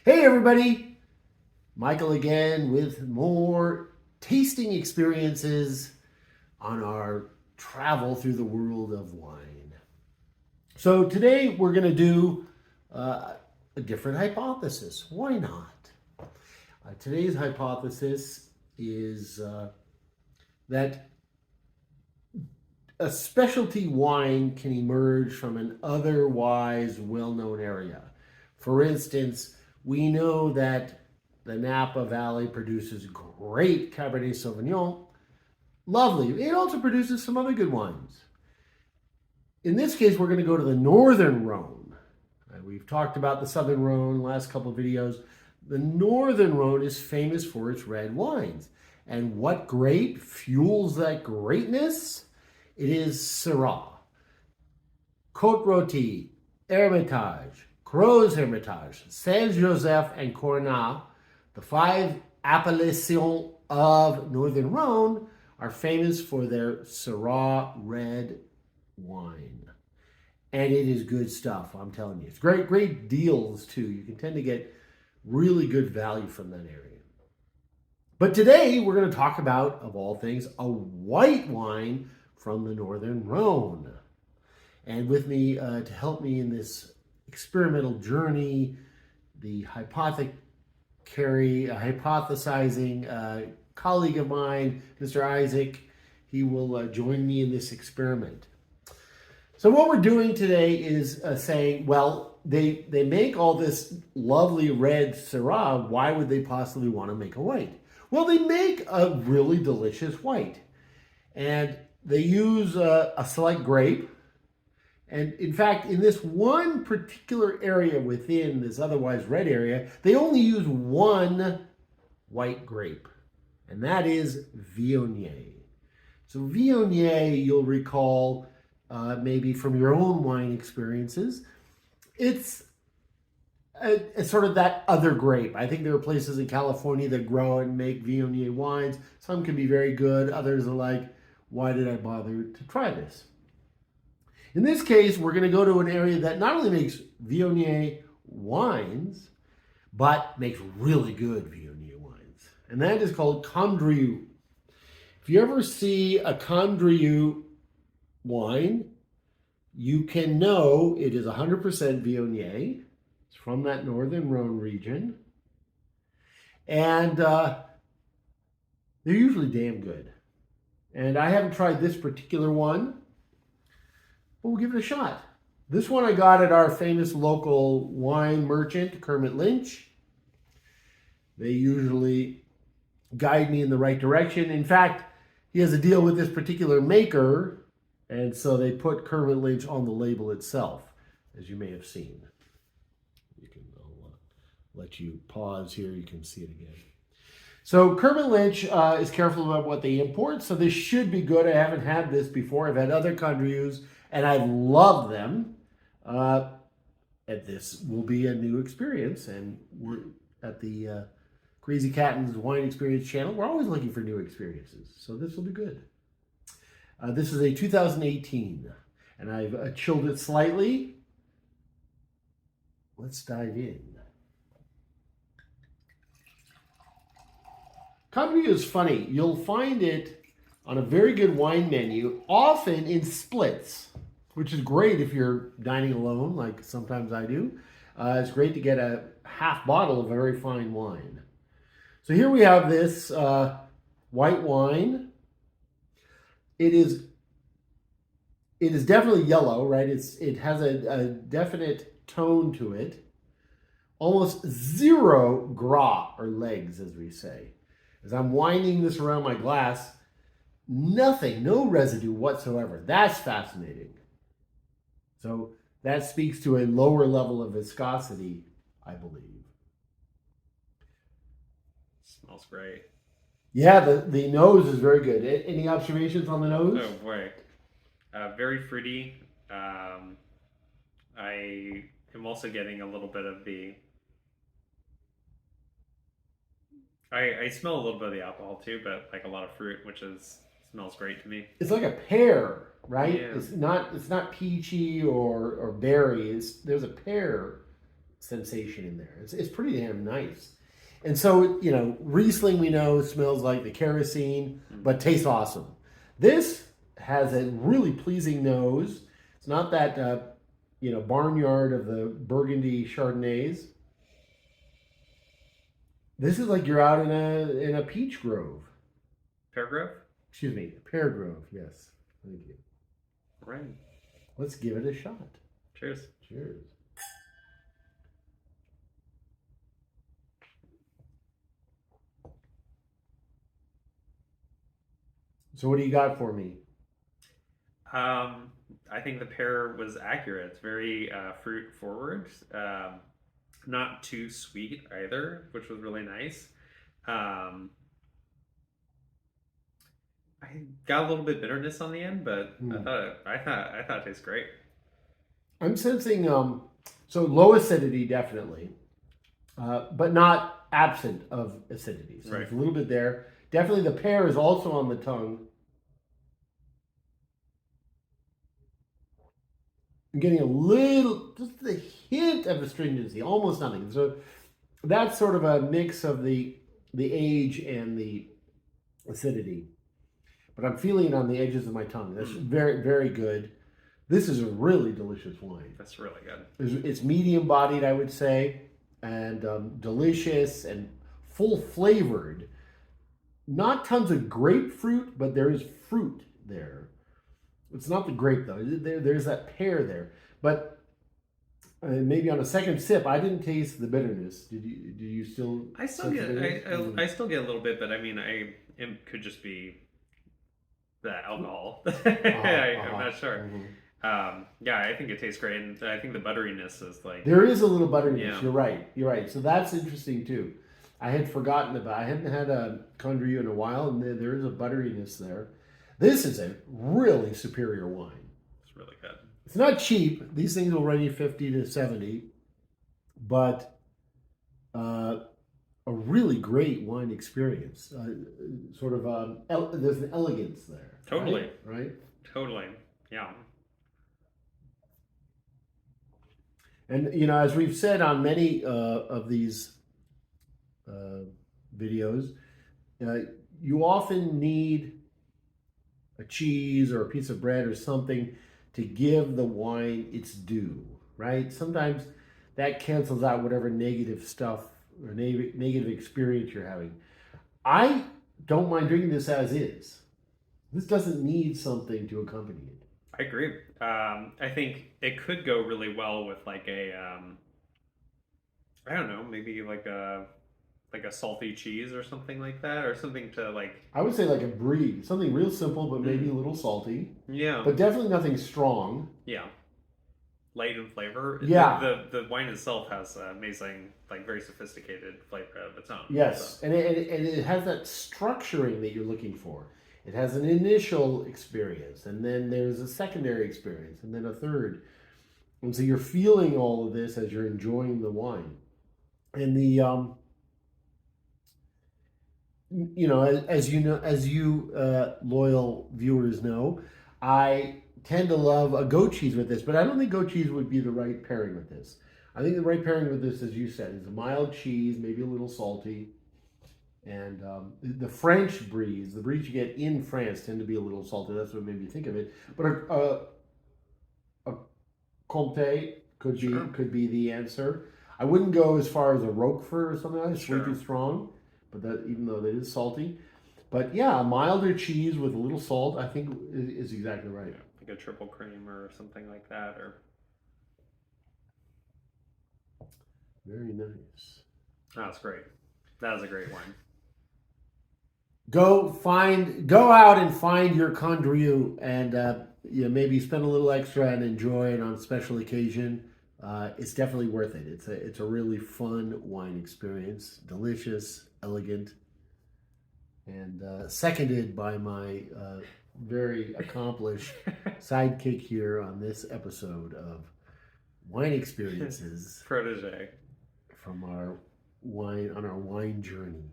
Hey everybody, Michael again with more tasting experiences on our travel through the world of wine. So today we're going to do a different hypothesis. Why not? Today's hypothesis is that a specialty wine can emerge from an otherwise well-known area. For instance, we know that the Napa Valley produces great Cabernet Sauvignon. Lovely. It also produces some other good wines. In this case, we're going to go to the Northern Rhone. We've talked about the Southern Rhone last couple of videos. The Northern Rhone is famous for its red wines. And what grape fuels that greatness? It is Syrah. Côte Rôtie, Hermitage, Gros Hermitage, Saint-Joseph, and Cornas, the five appellations of Northern Rhone, are famous for their Syrah red wine. And it is good stuff, I'm telling you. It's great deals, too. You can tend to get really good value from that area. But today, we're going to talk about, of all things, a white wine from the Northern Rhone. And with me to help me in this experimental journey, the hypothesizing colleague of mine, Mr. Isaac. He will join me in this experiment. So what we're doing today is saying, well, they make all this lovely red Syrah. Why would they possibly want to make a white? Well, they make a really delicious white. And they use a select grape. And in fact, in this one particular area within this otherwise red area, they only use one white grape, and that is viognier. So viognier, you'll recall maybe from your own wine experiences, it's sort of that other grape. I think there are places in California that grow and make viognier wines. Some can be very good. Others are like, why did I bother to try this? In this case, we're going to go to an area that not only makes viognier wines, but makes really good viognier wines. And that is called Condrieu. If you ever see a Condrieu wine, you can know it is 100% viognier. It's from that Northern Rhone region. And they're usually damn good. And I haven't tried this particular one, but we'll give it a shot. This one I got at our famous local wine merchant, Kermit Lynch. They usually guide me in the right direction. In fact, he has a deal with this particular maker, and so they put Kermit Lynch on the label itself, as you may have seen. I'll let you pause here. You can see it again. So Kermit Lynch is careful about what they import, so this should be good. I haven't had this before. I've had other Condrieus, and I love them. And this will be a new experience. And we're at the Crazy Catton's Wine Experience channel. We're always looking for new experiences. So this will be good. This is a 2018. And I've chilled it slightly. Let's dive in. Condrieu is funny. You'll find it on a very good wine menu, often in splits, which is great if you're dining alone, like sometimes I do. It's great to get a half bottle of a very fine wine. So here we have this white wine. It is definitely yellow, right? It has a definite tone to it. Almost zero gras, or legs, as we say. As I'm winding this around my glass, nothing, no residue whatsoever. That's fascinating. So that speaks to a lower level of viscosity, I believe. Smells great. Yeah, the nose is very good. Any observations on the nose? Oh boy, very fruity. I am also getting a little bit of the. I smell a little bit of the alcohol too, but like a lot of fruit, which smells great to me. It's like a pear, right? Yeah. It's not peachy or berry. There's a pear sensation in there. It's pretty damn nice. And so, Riesling we know smells like the kerosene, but tastes awesome. This has a really pleasing nose. It's not that, barnyard of the Burgundy Chardonnays. This is like you're out in a peach grove. Pear grove? Excuse me, pear grove, yes. Thank you. Right. Let's give it a shot. Cheers. Cheers. So what do you got for me? I think the pear was accurate. It's very fruit forward. Not too sweet either, which was really nice. I got a little bit bitterness on the end, but I thought it tastes great. I'm sensing so low acidity definitely, but not absent of acidity. So There's a little bit there. Definitely the pear is also on the tongue. I'm getting a little, just a hint of astringency, almost nothing. So that's sort of a mix of the age and the acidity. But I'm feeling it on the edges of my tongue. That's very, very good. This is a really delicious wine. That's really good. It's medium bodied, I would say, and delicious and full flavored. Not tons of grapefruit, but there is fruit there. It's not the grape though. There's that pear there, but maybe on a second sip, I didn't taste the bitterness. Did you? Do you still? I still get. I still get a little bit, but I mean, it could just be the alcohol. I'm not sure. Yeah, I think it tastes great, and I think the butteriness is like. There is a little butteriness. Yeah. You're right. So that's interesting too. I had forgotten about. I hadn't had a Condrieu in a while, and there is a butteriness there. This is a really superior wine. It's really good. It's not cheap. These things will run you 50 to 70, but a really great wine experience. There's an elegance there. Totally. Right? Totally. Yeah. And, as we've said on many of these videos, you often need a cheese or a piece of bread or something to give the wine its due, right? Sometimes that cancels out whatever negative stuff or negative experience you're having. I don't mind drinking this as is. This doesn't need something to accompany it. I agree. I think it could go really well with like a, I don't know, maybe like a salty cheese or something like that, or something to like. I would say like a brie, something real simple, but maybe a little salty. Yeah. But definitely nothing strong. Yeah. Light in flavor. Yeah. The wine itself has amazing, like very sophisticated flavor of its own. Yes, so. and it has that structuring that you're looking for. It has an initial experience, and then there's a secondary experience, and then a third. And so you're feeling all of this as you're enjoying the wine. And the as you loyal viewers know, I tend to love a goat cheese with this, but I don't think goat cheese would be the right pairing with this. I think the right pairing with this, as you said, is a mild cheese, maybe a little salty. And the French bries, the bries you get in France, tend to be a little salty. That's what made me think of it. But a Comté could be the answer. I wouldn't go as far as a Roquefort or something like that. It's way too strong. But that, even though that is salty. But yeah, a milder cheese with a little salt, I think is exactly right. Yeah, like a triple cream or something like that. Or very nice. That's great. That was a great wine. Go out and find your Condrieu and maybe spend a little extra and enjoy it on a special occasion. It's definitely worth it. It's a really fun wine experience. Delicious, elegant, and seconded by my very accomplished sidekick here on this episode of Wine Experiences. Protege. From our wine journey.